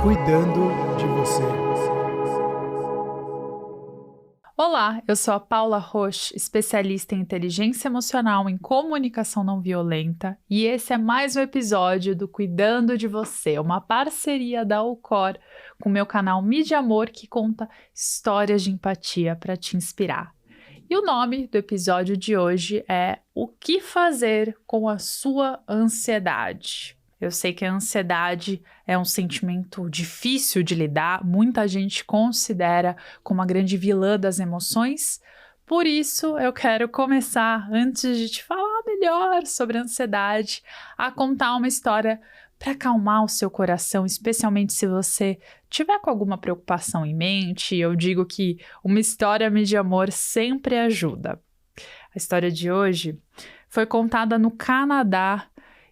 Cuidando de você. Olá, eu sou a Paula Roche, especialista em inteligência emocional em comunicação não violenta, e esse é mais um episódio do Cuidando de Você, uma parceria da Alcor com o meu canal Mídia Amor, que conta histórias de empatia para te inspirar. E o nome do episódio de hoje é O que fazer com a sua ansiedade? Eu sei que a ansiedade é um sentimento difícil de lidar, muita gente considera como a grande vilã das emoções. Por isso, eu quero começar, antes de te falar melhor sobre a ansiedade, a contar uma história para acalmar o seu coração, especialmente se você tiver com alguma preocupação em mente. Eu digo que uma história de amor sempre ajuda. A história de hoje foi contada no Canadá.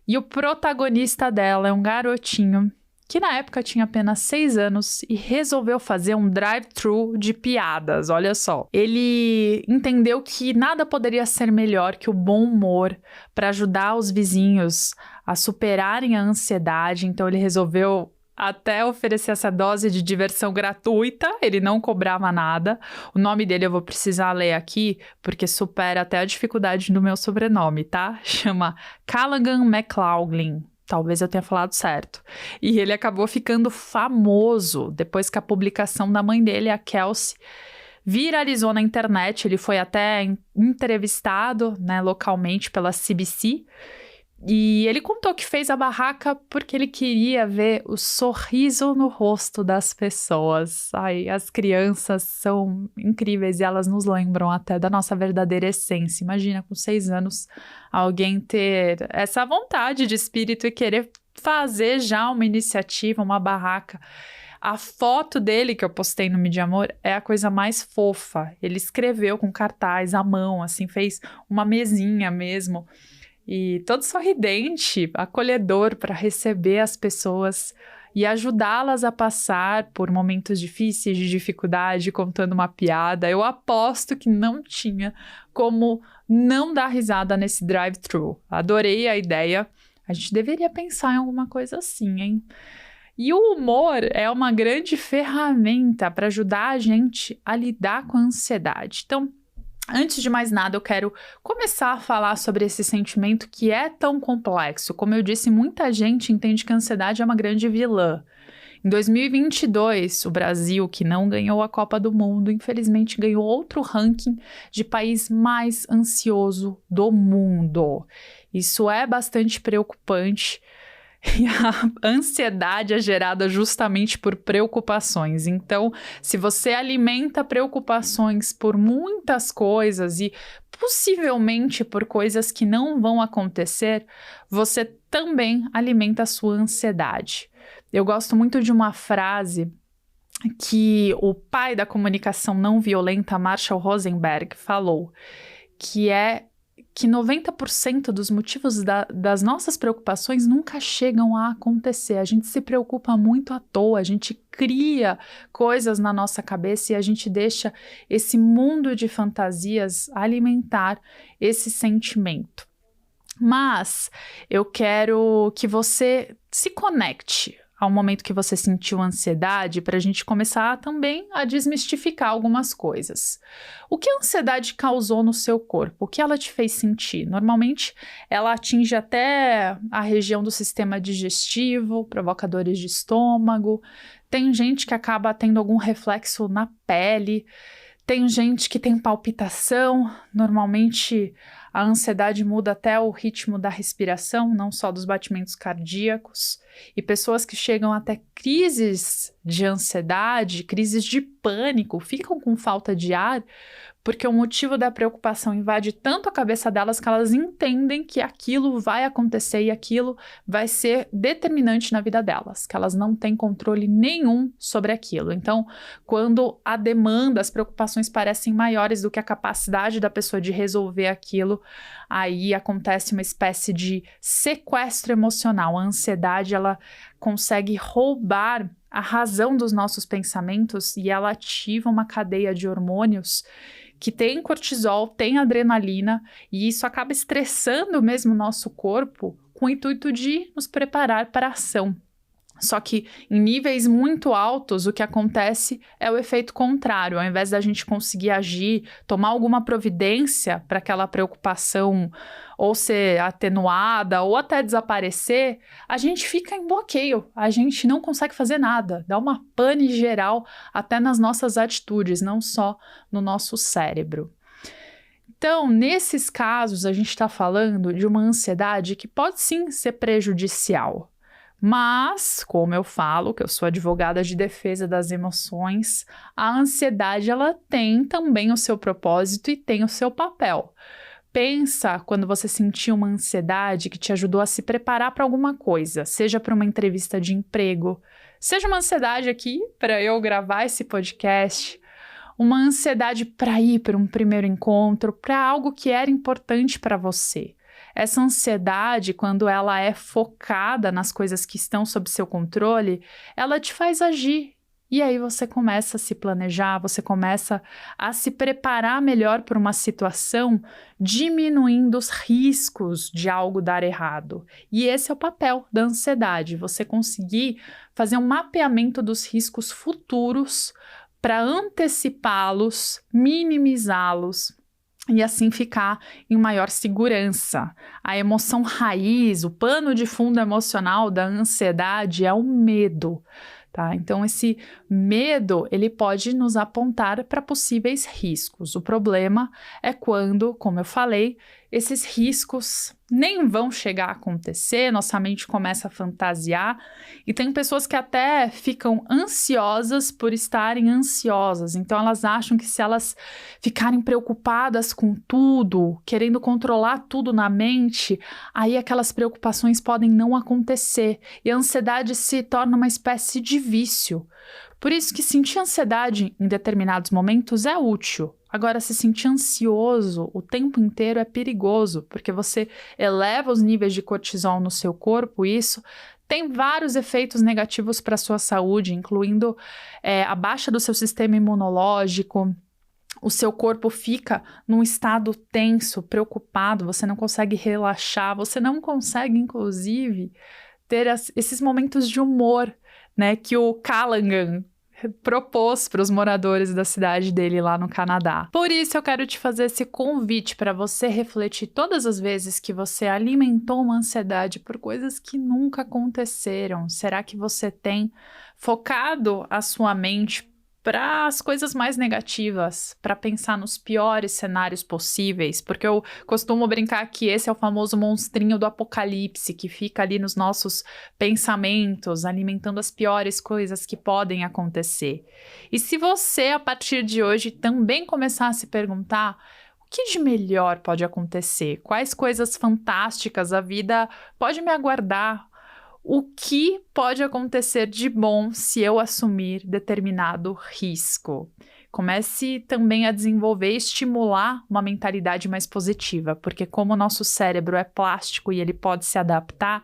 E o protagonista dela é um garotinho que na época tinha apenas 6 anos e resolveu fazer um drive-thru de piadas, olha só. Ele entendeu que nada poderia ser melhor que o bom humor para ajudar os vizinhos a superarem a ansiedade, então ele resolveu até oferecer essa dose de diversão gratuita, ele não cobrava nada. O nome dele eu vou precisar ler aqui, porque supera até a dificuldade do meu sobrenome, tá? Chama Callaghan McLaughlin. Talvez eu tenha falado certo. E ele acabou ficando famoso depois que a publicação da mãe dele, a Kelsey, viralizou na internet. Ele foi até entrevistado, né, localmente pela CBC. E ele contou que fez a barraca porque ele queria ver o sorriso no rosto das pessoas. Ai, as crianças são incríveis e elas nos lembram até da nossa verdadeira essência. Imagina, com 6 anos, alguém ter essa vontade de espírito e querer fazer já uma iniciativa, uma barraca. A foto dele que eu postei no Mídia Amor é a coisa mais fofa. Ele escreveu com cartaz à mão, assim, fez uma mesinha mesmo. E todo sorridente, acolhedor para receber as pessoas e ajudá-las a passar por momentos difíceis de dificuldade, contando uma piada. Eu aposto que não tinha como não dar risada nesse drive-thru. Adorei a ideia. A gente deveria pensar em alguma coisa assim, hein? E o humor é uma grande ferramenta para ajudar a gente a lidar com a ansiedade. Então, antes de mais nada, eu quero começar a falar sobre esse sentimento que é tão complexo. Como eu disse, muita gente entende que a ansiedade é uma grande vilã. Em 2022, o Brasil, que não ganhou a Copa do Mundo, infelizmente ganhou outro ranking de país mais ansioso do mundo. Isso é bastante preocupante. E a ansiedade é gerada justamente por preocupações. Então, se você alimenta preocupações por muitas coisas e possivelmente por coisas que não vão acontecer, você também alimenta a sua ansiedade. Eu gosto muito de uma frase que o pai da comunicação não violenta, Marshall Rosenberg, falou, que é que 90% dos motivos das nossas preocupações nunca chegam a acontecer. A gente se preocupa muito à toa, a gente cria coisas na nossa cabeça e a gente deixa esse mundo de fantasias alimentar esse sentimento. Mas eu quero que você se conecte ao momento que você sentiu ansiedade, para a gente começar também a desmistificar algumas coisas. O que a ansiedade causou no seu corpo? O que ela te fez sentir? Normalmente, ela atinge até a região do sistema digestivo, provoca dores de estômago. Tem gente que acaba tendo algum reflexo na pele. Tem gente que tem palpitação. Normalmente, a ansiedade muda até o ritmo da respiração, não só dos batimentos cardíacos. E pessoas que chegam até crises de ansiedade, crises de pânico, ficam com falta de ar, porque o motivo da preocupação invade tanto a cabeça delas que elas entendem que aquilo vai acontecer e aquilo vai ser determinante na vida delas, que elas não têm controle nenhum sobre aquilo. Então, quando a demanda, as preocupações parecem maiores do que a capacidade da pessoa de resolver aquilo, aí acontece uma espécie de sequestro emocional. A ansiedade, ela consegue roubar a razão dos nossos pensamentos e ela ativa uma cadeia de hormônios que tem cortisol, tem adrenalina, e isso acaba estressando mesmo o nosso corpo com o intuito de nos preparar para a ação. Só que em níveis muito altos, o que acontece é o efeito contrário. Ao invés da gente conseguir agir, tomar alguma providência para aquela preocupação ou ser atenuada ou até desaparecer, a gente fica em bloqueio. A gente não consegue fazer nada. Dá uma pane geral até nas nossas atitudes, não só no nosso cérebro. Então, nesses casos, a gente está falando de uma ansiedade que pode sim ser prejudicial. Mas, como eu falo, que eu sou advogada de defesa das emoções, a ansiedade ela tem também o seu propósito e tem o seu papel. Pensa quando você sentiu uma ansiedade que te ajudou a se preparar para alguma coisa, seja para uma entrevista de emprego, seja uma ansiedade aqui para eu gravar esse podcast, uma ansiedade para ir para um primeiro encontro, para algo que era importante para você. Essa ansiedade, quando ela é focada nas coisas que estão sob seu controle, ela te faz agir. E aí você começa a se planejar, você começa a se preparar melhor para uma situação, diminuindo os riscos de algo dar errado. E esse é o papel da ansiedade, você conseguir fazer um mapeamento dos riscos futuros para antecipá-los, minimizá-los, e assim ficar em maior segurança. A emoção raiz, o pano de fundo emocional da ansiedade é o medo, tá? Então, esse medo, ele pode nos apontar para possíveis riscos. O problema é quando, como eu falei, esses riscos nem vão chegar a acontecer, nossa mente começa a fantasiar, e tem pessoas que até ficam ansiosas por estarem ansiosas, então elas acham que se elas ficarem preocupadas com tudo, querendo controlar tudo na mente, aí aquelas preocupações podem não acontecer, e a ansiedade se torna uma espécie de vício. Por isso que sentir ansiedade em determinados momentos é útil. Agora, se sentir ansioso o tempo inteiro é perigoso, porque você eleva os níveis de cortisol no seu corpo e isso tem vários efeitos negativos para a sua saúde, incluindo a baixa do seu sistema imunológico. O seu corpo fica num estado tenso, preocupado, você não consegue relaxar, você não consegue, inclusive, ter esses momentos de humor, né, que o Callaghan propôs para os moradores da cidade dele lá no Canadá. Por isso eu quero te fazer esse convite para você refletir todas as vezes que você alimentou uma ansiedade por coisas que nunca aconteceram. Será que você tem focado a sua mente para as coisas mais negativas, para pensar nos piores cenários possíveis? Porque eu costumo brincar que esse é o famoso monstrinho do apocalipse, que fica ali nos nossos pensamentos, alimentando as piores coisas que podem acontecer. E se você, a partir de hoje, também começar a se perguntar: o que de melhor pode acontecer? Quais coisas fantásticas a vida pode me aguardar? O que pode acontecer de bom se eu assumir determinado risco? Comece também a desenvolver e estimular uma mentalidade mais positiva, porque como o nosso cérebro é plástico e ele pode se adaptar,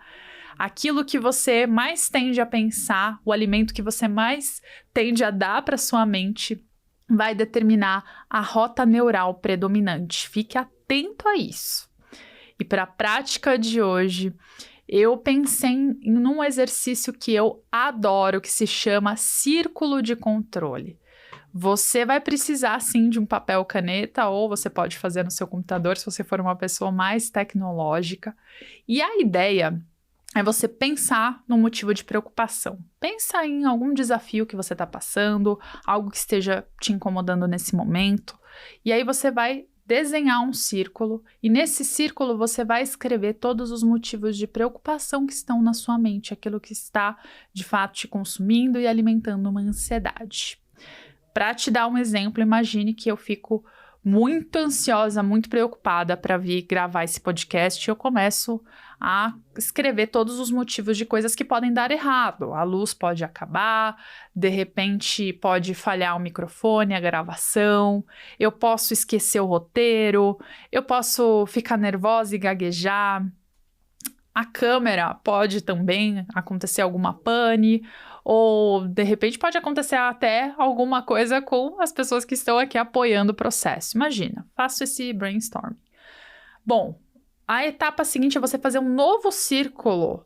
aquilo que você mais tende a pensar, o alimento que você mais tende a dar para sua mente, vai determinar a rota neural predominante. Fique atento a isso. E para a prática de hoje, eu pensei num exercício que eu adoro, que se chama círculo de controle. Você vai precisar, sim, de um papel e caneta, ou você pode fazer no seu computador, se você for uma pessoa mais tecnológica. E a ideia é você pensar no motivo de preocupação. Pensa em algum desafio que você está passando, algo que esteja te incomodando nesse momento. E aí você vai desenhar um círculo e nesse círculo você vai escrever todos os motivos de preocupação que estão na sua mente, aquilo que está de fato te consumindo e alimentando uma ansiedade. Para te dar um exemplo, imagine que eu fico muito ansiosa, muito preocupada para vir gravar esse podcast e eu começo a escrever todos os motivos de coisas que podem dar errado. A luz pode acabar, de repente pode falhar o microfone, a gravação, eu posso esquecer o roteiro, eu posso ficar nervosa e gaguejar, a câmera pode também acontecer alguma pane, ou de repente pode acontecer até alguma coisa com as pessoas que estão aqui apoiando o processo. Imagina, faço esse brainstorm. Bom, a etapa seguinte é você fazer um novo círculo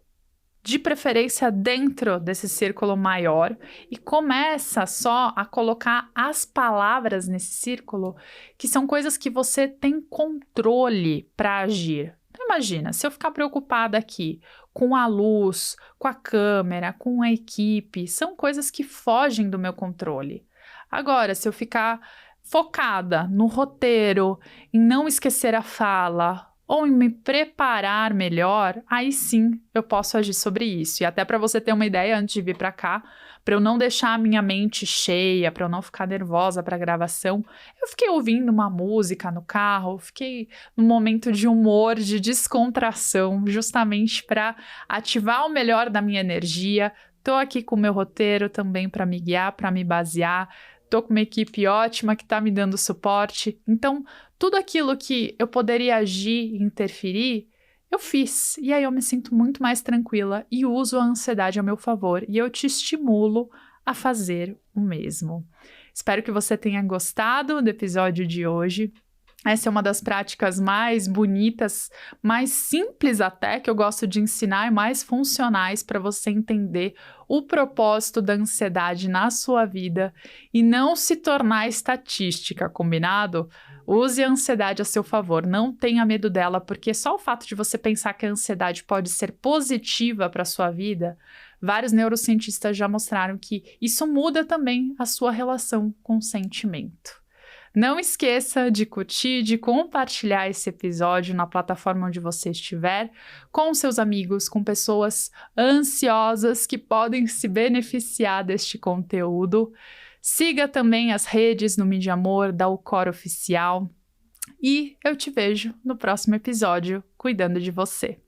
de preferência dentro desse círculo maior, e começa só a colocar as palavras nesse círculo que são coisas que você tem controle para agir. Então, imagina, se eu ficar preocupada aqui com a luz, com a câmera, com a equipe, são coisas que fogem do meu controle. Agora, se eu ficar focada no roteiro, em não esquecer a fala, ou em me preparar melhor, aí sim eu posso agir sobre isso. E até para você ter uma ideia antes de vir para cá, para eu não deixar a minha mente cheia, para eu não ficar nervosa para a gravação, eu fiquei ouvindo uma música no carro, fiquei num momento de humor, de descontração, justamente para ativar o melhor da minha energia. Tô aqui com o meu roteiro também para me guiar, para me basear. Tô com uma equipe ótima que está me dando suporte. Então, tudo aquilo que eu poderia agir e interferir, eu fiz. E aí eu me sinto muito mais tranquila e uso a ansiedade a meu favor. E eu te estimulo a fazer o mesmo. Espero que você tenha gostado do episódio de hoje. Essa é uma das práticas mais bonitas, mais simples até, que eu gosto de ensinar e mais funcionais para você entender o propósito da ansiedade na sua vida e não se tornar estatística, combinado? Use a ansiedade a seu favor, não tenha medo dela, porque só o fato de você pensar que a ansiedade pode ser positiva para a sua vida, vários neurocientistas já mostraram que isso muda também a sua relação com o sentimento. Não esqueça de curtir, de compartilhar esse episódio na plataforma onde você estiver, com seus amigos, com pessoas ansiosas que podem se beneficiar deste conteúdo. Siga também as redes no Mídia Amor da Ucor Oficial. E eu te vejo no próximo episódio, cuidando de você.